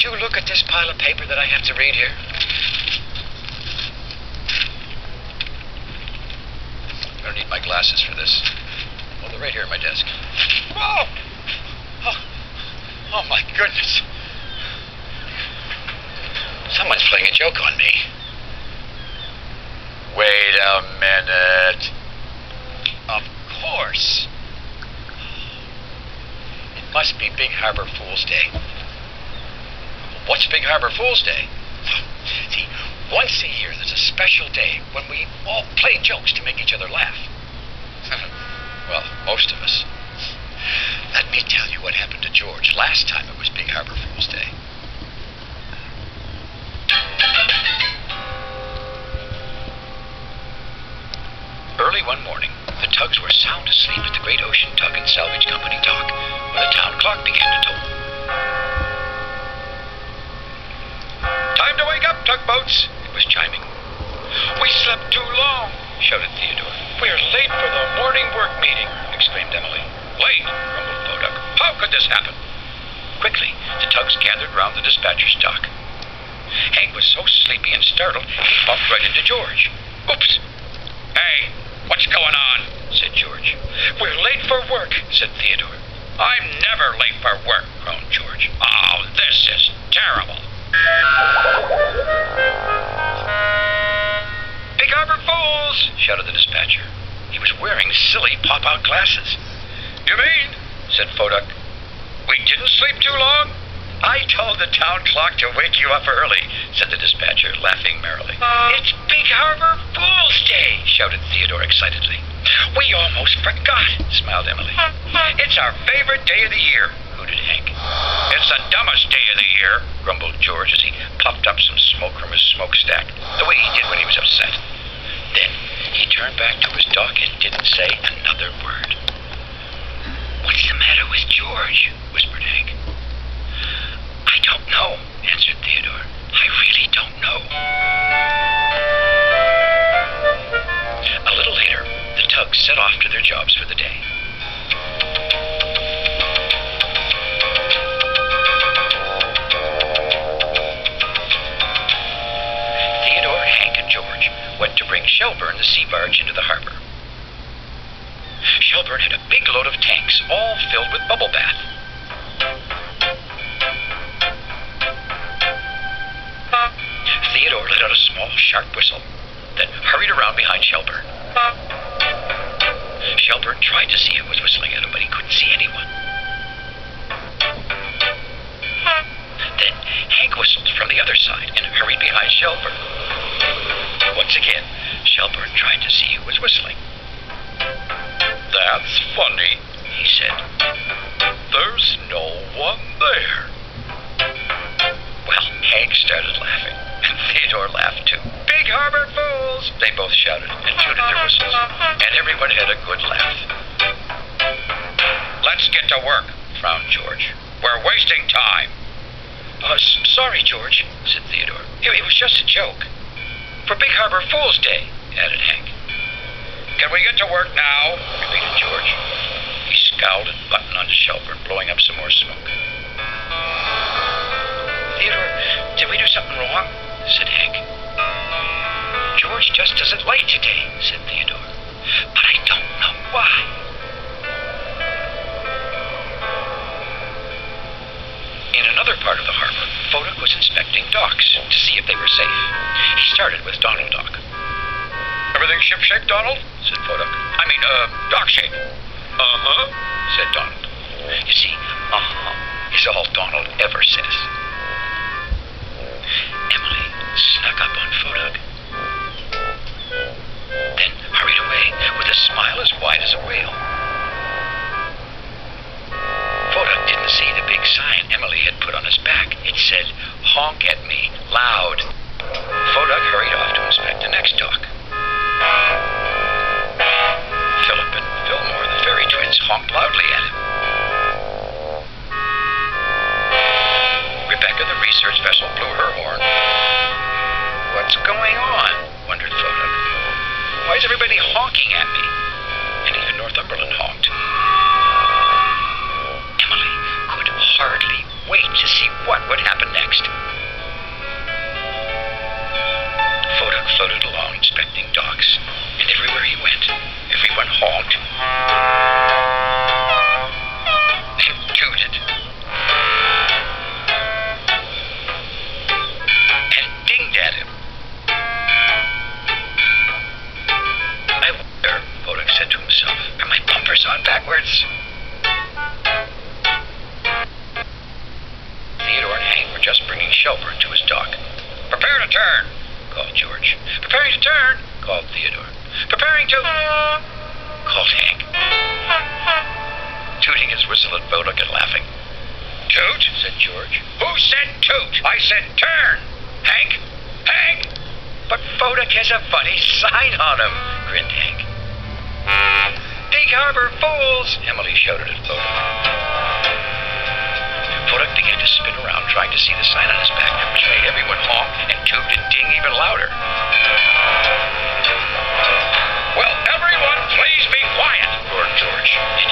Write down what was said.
Would you look at this pile of paper that I have to read here? I don't need my glasses for this. Well, they're right here at my desk. Whoa! Oh, my goodness. Someone's playing a joke on me. Wait a minute. Of course. It must be Big Harbour Fools Day. What's Big Harbour Fools Day? See, once a year there's a special day when we all play jokes to make each other laugh. Well, most of us. Let me tell you what happened to George last time it was Big Harbour Fools Day. Early one morning, the tugs were sound asleep at the Great Ocean Tug and Salvage Company dock when the town clock began to toll. Time to wake up, tugboats, it was chiming. We slept too long, shouted Theodore. We're late for the morning work meeting, exclaimed Emily. Late, grumbled Poduk. How could this happen? Quickly, the tugs gathered round the dispatcher's dock. Hank was so sleepy and startled, he bumped right into George. Oops! Hey, what's going on? Said George. We're late for work, said Theodore. I'm never late for work, groaned George. Oh, this is terrible. Big Harbour Fools, shouted the dispatcher. He was wearing silly pop-out glasses. You mean, said Poduk, we didn't sleep too long? I told the town clock to wake you up early, said the dispatcher, laughing merrily. It's Big Harbour Fools Day, shouted Theodore excitedly. We almost forgot, smiled Emily. It's our favorite day of the year, hooted Hank. It's the dumbest day of the year, grumbled George as he puffed up some smoke from his smokestack, the way he did when he was upset. Then he turned back to his dock and didn't say another word. What's the matter with George? Whispered Hank. I don't know, answered Theodore. I really don't know. A little later, the tugs set off to their jobs for the day. Theodore, Hank, and George went to bring Shelburne the sea barge into the harbor. Shelburne had a big load of tanks, all filled with bubble bath. Theodore let out a small, sharp whistle, then hurried around behind Shelburne. Shelburne tried to see who was whistling at him, but he couldn't see anyone. Then Hank whistled from the other side and hurried behind Shelburne. Once again, Shelburne tried to see who was whistling. That's funny, he said. There's no one there. Well, Hank started laughing, and Theodore laughed too. Big Harbour Fools, they both shouted and tooted their whistles, and everyone had a good laugh. Let's get to work, frowned George. We're wasting time. Sorry, George, said Theodore. It was just a joke. For Big Harbour Fools Day, added Hank. Can we get to work now? Repeated George. He scowled and buttoned onto Shelburne, blowing up some more smoke. Theodore, did we do something wrong? Said Hank. George just doesn't like today, said Theodore. But I don't know why. In another part of the harbor, Poduk was inspecting docks to see if they were safe. He started with Donald Dock. Everything ship-shape, Donald? Said Poduk. I mean, dock shape. Uh-huh, said Donald. You see, uh-huh is all Donald ever says. Emily snuck up on Poduk, then hurried away with a smile as wide as a whale. Poduk didn't see the big sign Emily had put on his back. It said, "Honk at me, loud." Poduk hurried off to inspect the next dock. Philip and Fillmore, the ferry twins, honked loudly at him. Rebecca, the research vessel, blew her horn. What's going on? Wondered Poduk. Why is everybody honking at me? And even Northumberland honked. Emily could hardly wait to see what would happen next. Fodak floated along, inspecting docks, and everywhere he went, everyone honked and tooted and dinged at him. I wonder, Fodak said to himself, are my bumpers on backwards? Theodore and Hank were just bringing Shelburne to his dock. Prepare to turn, called George. Preparing to turn, called Theodore. Preparing to... called Hank. Tooting his whistle at Fodak and laughing. Toot, said George. Who said toot? I said turn. Hank? Hank? But Fodak has a funny sign on him, grinned Hank. Big Harbour Fools, Emily shouted at Fodak. Fodak began to spin around, trying to see the sign on his back, which made everyone honk and toot and ding even louder. Well, everyone, please be quiet, roared George. Did